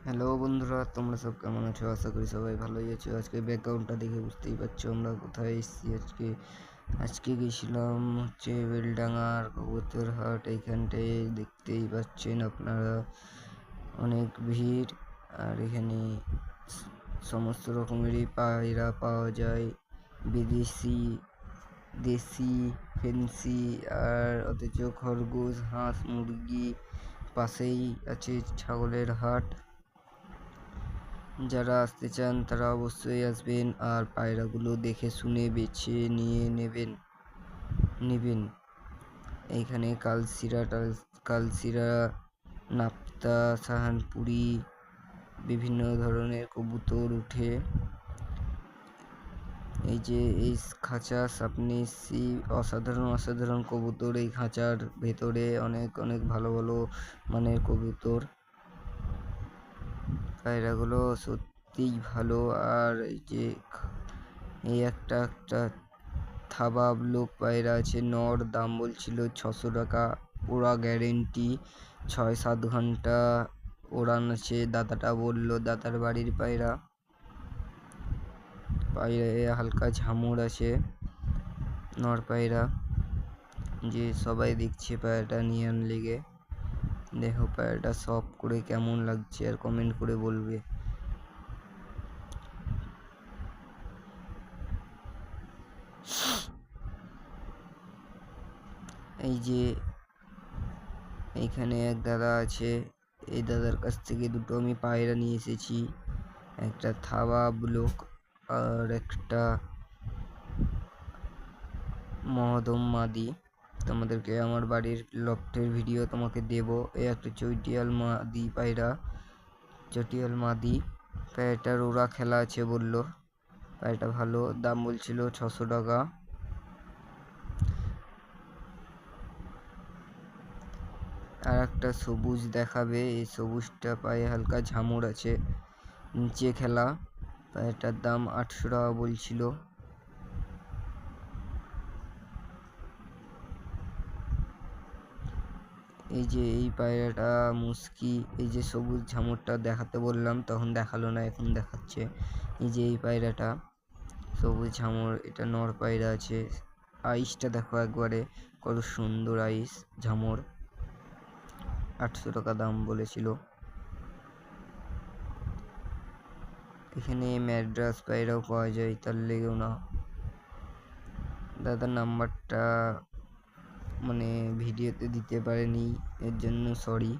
Hello বন্ধুরা, তোমরা সব কেমন আছো? আশা করি সবাই ভালোই আছো। আজকে ব্যাকগ্রাউন্ডটা দেখে বুঝতেই পারছো আমরা কোথায় এসেছি। আজকে গেছিলাম হচ্ছে বেলডাঙার কবুতরহাট। এইখানটায় দেখতেই পাচ্ছেন আপনারা অনেক ভিড়। আর এখানে সমস্ত রকমেরই পায়রা পাওয়া যায়, বিদেশি, দেশি, ফেন্সি, আর অথচ খরগোশ, হাঁস, মুরগি। পাশেই আছে ছাগলের হাট। যারা আসতে চান তারা অবশ্যই আসবেন, আর পায়রাগুলো দেখে শুনে বেছে নিয়ে নেবেন। এইখানে কালশিরা, নাপ্তা, সাহানপুরি, বিভিন্ন ধরনের কবুতর উঠে। এই যে এই খাঁচা সাপনেসি, অসাধারণ কবুতর। এই খাঁচার ভেতরে অনেক ভালো মানের কবুতর। পায়রাগুলো সত্যিই ভালো। আর এই একটা থাবা ব্লক পায়রা আছে, নর। দাম বলছিল 600 টাকা। ওরা গ্যারেন্টি 6-7 ঘন্টা ওড়ান আছে, দাদাটা বললো। দাদার বাড়ির পায়রায় হালকা ঝামর আছে, নর পায়রা। যে সবাই দেখছে পায়রাটা নিয়ে লেগে। দেখো পায়রাটা সব করে কেমন লাগছে, আর কমেন্ট করে বলবে। এই যে এইখানে এক দাদা আছে, এই দাদার কাছ থেকে দুটো আমি পায়রা নিয়ে এসেছি, একটা থাবা ব্লক আর একটা মহদম মাদি। তোমাদেরকে আমার বাড়ির লফটের ভিডিও তোমাকে দেব। এই একটা চটিয়াল মাদি পায়রাটার ওরা খেলা আছে বললো। পায়রাটা ভালো, দাম বলছিল 600 টাকা। আর একটা সবুজ দেখাবে, এই সবুজটা পায়ে হালকা ঝামর আছে, নিচে খেলা। পায়রাটার দাম 800 টাকা বলছিল। এই যে এই পায়রাটা মুস্কি, এই যে সবুজ ঝামরটা দেখাতে বললাম তখন দেখালো না, এখন দেখাচ্ছে। এই যে এই পায়রাটা সবুজ ঝামর, এটা নর পায়রা আছে। আইসটা দেখো একবারে, কত সুন্দর আইস ঝামর। 800 টাকা দাম বলেছিল। এখানে ম্যাড্রাস পায়রাও পাওয়া যায়, তার লেগেও না। দাদার নাম্বারটা মানে ভিডিওতে দিতে পারেনি, এর জন্য সরি।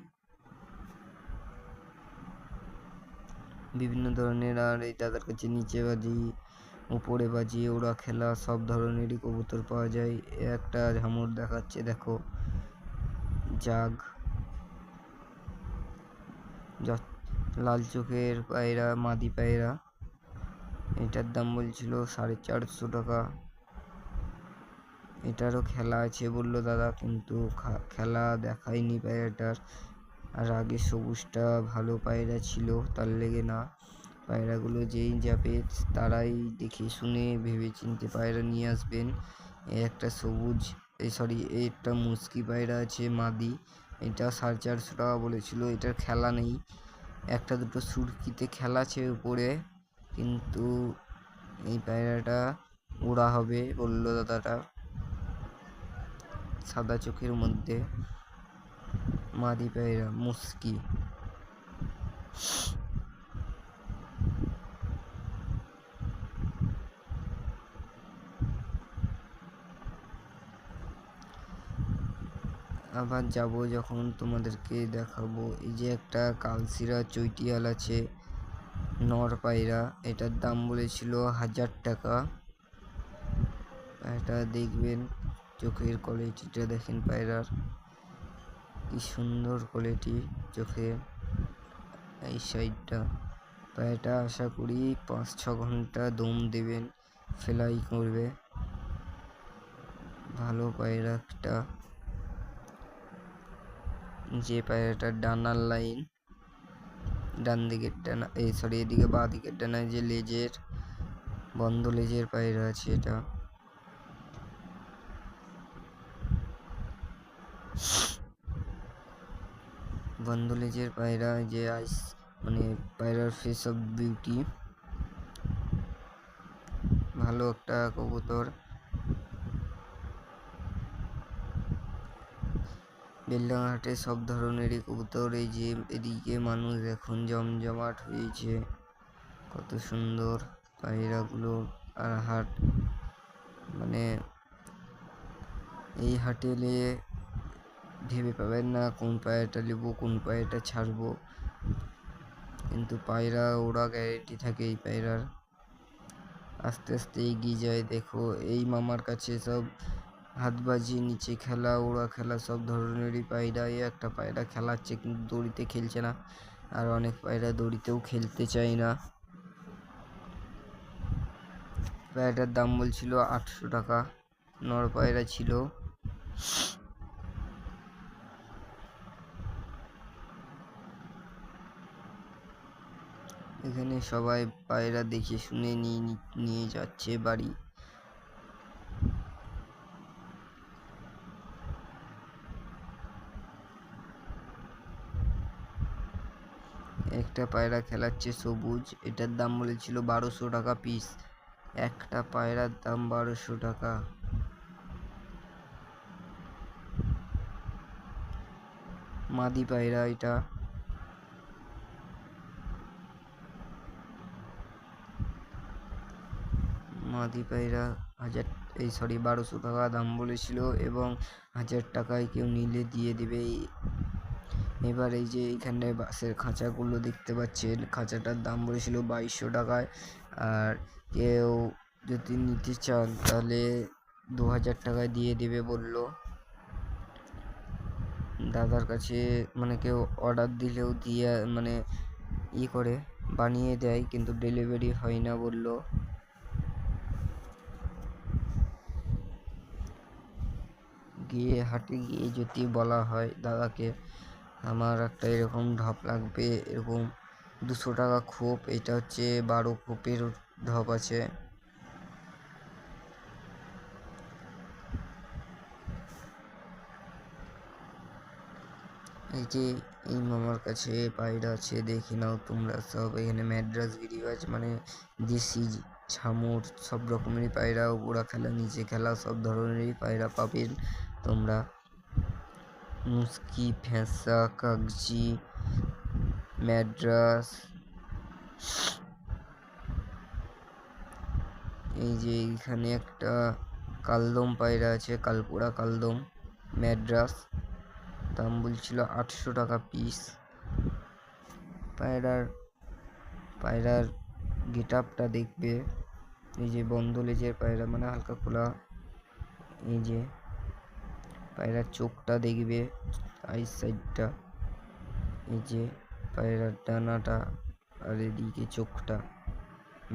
বিভিন্ন ধরনের, আর এই দাদার কাছে নিচে বাজি, উপরে বাজি, ওরা খেলা সব ধরনেরই কবুতর পাওয়া যায়। একটা ঝামর দেখাচ্ছে দেখো, জাগ, লাল চোখের পায়রা, মাদি পায়রা। এটার দাম বলছিল 450 টাকা। এটারও খেলা আছে বললো দাদা, কিন্তু খেলা দেখায়নি পায়রাটার। আর আগে সবুজটা ভালো পায়রা ছিল, তার লেগে না। পায়রাগুলো যেই যাবে তারাই দেখে শুনে ভেবে চিনতে পায়রা নিয়ে আসবেন। একটা সবুজ, একটা মুস্কি পায়রা আছে মাদি, এটা 450 টাকা বলেছিল। এটার খেলা নেই, একটা দুটো সুরকিতে খেলা আছে উপরে, কিন্তু এই পায়রাটা ওড়া হবে বললো দাদাটা। সাদা চোখের মধ্যে মাদি পায়রা মুস্কি। আবার যাব যখন তোমাদেরকে দেখাবো। এই যে একটা কালশিরা চৈটিয়াল আছে, নর পায়রা। এটার দাম বলেছিল 1000 টাকা। এটা দেখবেন, চোখের কোয়ালিটিটা দেখেন পায়রার, কি সুন্দর কোয়ালিটি চোখে। এই সাইডটা পায়রাটা আশা করি 5-6 ঘন্টা দম দেবেন, ফ্লাই করবে। ভালো পায়রা একটা। যে পায়রাটার ডানার লাইন, ডান দিকের ডানা, এদিকে বাঁ দিকের ডানায় যে লেজের বন্ধ লেজের পায়রা আছে, এটা বন্ধ লেজের পায়রা। যে মানে পায়রার ফেস অফ বিউটি, ভালো একটা কবুতর। বেলডাঙা হাটে সব ধরনেরই কবুতর। এই যে এদিকে মানুষ এখন জমজমাট হয়েছে, কত সুন্দর পায়রাগুলো। আর হাট মানে এই হাটে এলে ভেবে পাবেন না কোন পায়রাটা নেবো কোন পায়রাটা ছাড়বো, কিন্তু পায়রা ওরা গ্যারেন্টি থাকে এই পায়রার। আস্তে আস্তে এগিয়ে যায়। দেখো এই মামার কাছে সব হাতবাজি, নিচে খেলা, ওড়া খেলা সব ধরনেরই পায়রা। এই একটা পায়রা খেলাচ্ছে কিন্তু দড়িতে খেলছে না, আর অনেক পায়রা দড়িতেও খেলতে চায় না। পায়রাটার দাম বলছিল 800 টাকা, নর পায়রা ছিল। এখানে সবাই পায়রা দেখে শুনে নিয়ে যাচ্ছে বাড়ি। একটা পায়রা খেলাচ্ছে সবুজ, এটার দাম বলেছিল 1200 টাকা পিস। একটা পায়রার দাম 1200 টাকা। মাদি পায়রা এটা। মাদি পায়রা 1200 টাকা দাম বলেছিল, এবং 1000 টাকায় কেউ নিলে দিয়ে দেবে। এবার এই যে এইখানে বাসের খাঁচাগুলো দেখতে পাচ্ছেন, খাঁচাটার দাম বলেছিল 2200 টাকায়। আর কেউ যদি নিতে চান তাহলে 2000 টাকায় দিয়ে দেবে বললো। দাদার কাছে মানে কেউ অর্ডার দিলেও দিয়ে মানে করে বানিয়ে দেয়, কিন্তু ডেলিভারি হয় না বললো। গিয়ে হাটে গিয়ে যদি বলা হয় দাদাকে আমার একটা এরকম ঢপ লাগবে, এরকম 200 টাকা খোপ, এটা হচ্ছে 12 খোপের ঢপ আছে। এই যে এই মামার কাছে পায়রা আছে, দেখে নাও তোমরা সব। এখানে ম্যাড্রাস গিরিবাজ মানে দেশি ছামুর সব রকমেরই পায়রা, ওড়া খেলা, নিচে খেলা সব ধরনেরই পায়রা পাবেন তোমরা। মুস্কি, ফ্যাঁসা, কাগজি, ম্যাড্রাস। এই যে এইখানে একটা কালদম পায়রা আছে, কালপোড়া কালদম ম্যাড্রাস, দাম বলছিল 800 টাকা পিস। পায়রার গেট আপটা দেখবে। এই যে বন্ধ লেজের পায়রা মানে হালকা খোলা। এই যে পায়রার চোখটা দেখবে, আইস সাইডটা। এই যে পায়রার ডানাটা, আর এদিকে চোখটা।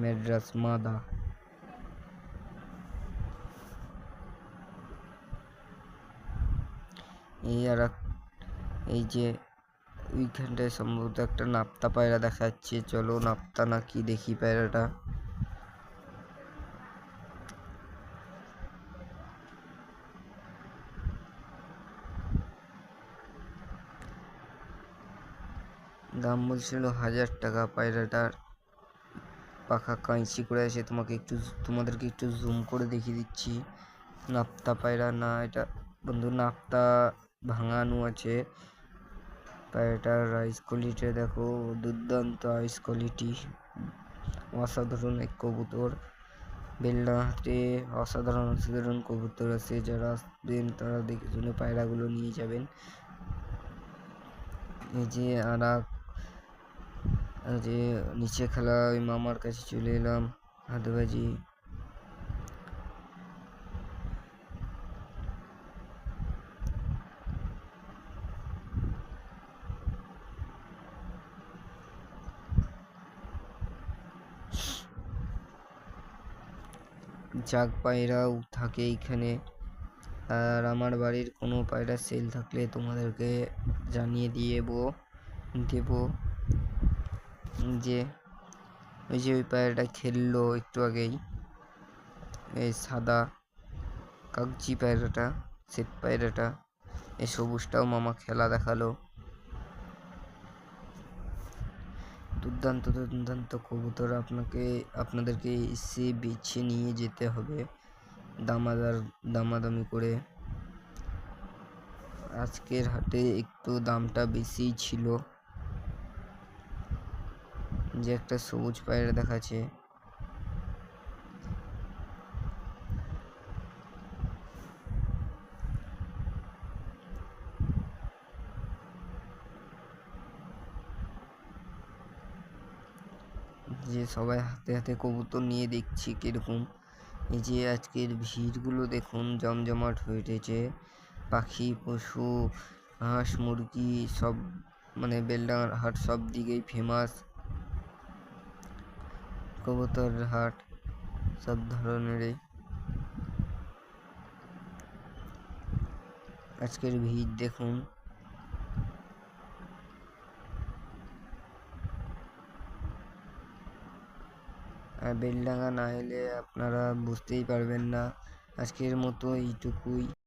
ম্যাড্রাস মাদা। এই যে ওইখানটায় সম্ভবত একটা নাপ্তা পায়রা দেখা যাচ্ছে, চলো নাপ্তা নাকি দেখি পায়রাটা। দাম বলছিল 1000 টাকা। পায়রাটার পাখা কাঁচি করে আছে, তোমাদেরকে একটু জুম করে দেখিয়ে দিচ্ছি। নাপ্তা পায়রা না এটা বন্ধু, নাপ্তা ভাঙানো আছে। পায়রাটার আইস কোয়ালিটি দেখো, দুর্দান্ত আইস কোয়ালিটি, অসাধারণ এক কবুতর। বেলডাঙাতে অসাধারণ কবুতর আছে, যারা আসবেন তারা দেখে শুনে পায়রাগুলো নিয়ে যাবেন। এই যে যে নিচে খেলা ওই মামার কাছে চলে এলাম, হাতবাজি। জাগ পায়রাও থাকে এইখানে। আর আমার বাড়ির কোনো পায়রা সেল থাকলে তোমাদেরকে জানিয়ে দেবো। যে ওই যে ওই পায়রাটা খেললো একটু আগেই, এই সাদা কাগজি পায়রাটা, শ্বেত পায়রাটা। এই সবুজটাও মামা খেলা দেখালো। দুর্দান্ত দুর্দান্ত কবুতর আপনাদেরকে এসে বেছে নিয়ে যেতে হবে দামাদামি করে। আজকের হাটে একটু দামটা বেশি ছিল। যে একটা সবুজ পায়রা দেখাচ্ছে, যে সবাই হাতে হাতে কবুতর নিয়ে দেখছি কিরকম। এই যে আজকের ভিড়গুলো দেখুন, জমজমাট হয়ে উঠেছে। পাখি, পশু, হাঁস, মুরগি সব, মানে বেলডাঙার হাট সব দিকেই ফেমাস। কবুতর হাট সব ধরনেরই। আজকের ভিড় দেখুন। আর বেলডাঙা না এলে আপনারা বুঝতেই পারবেন না। আজকের মতো এইটুকুই।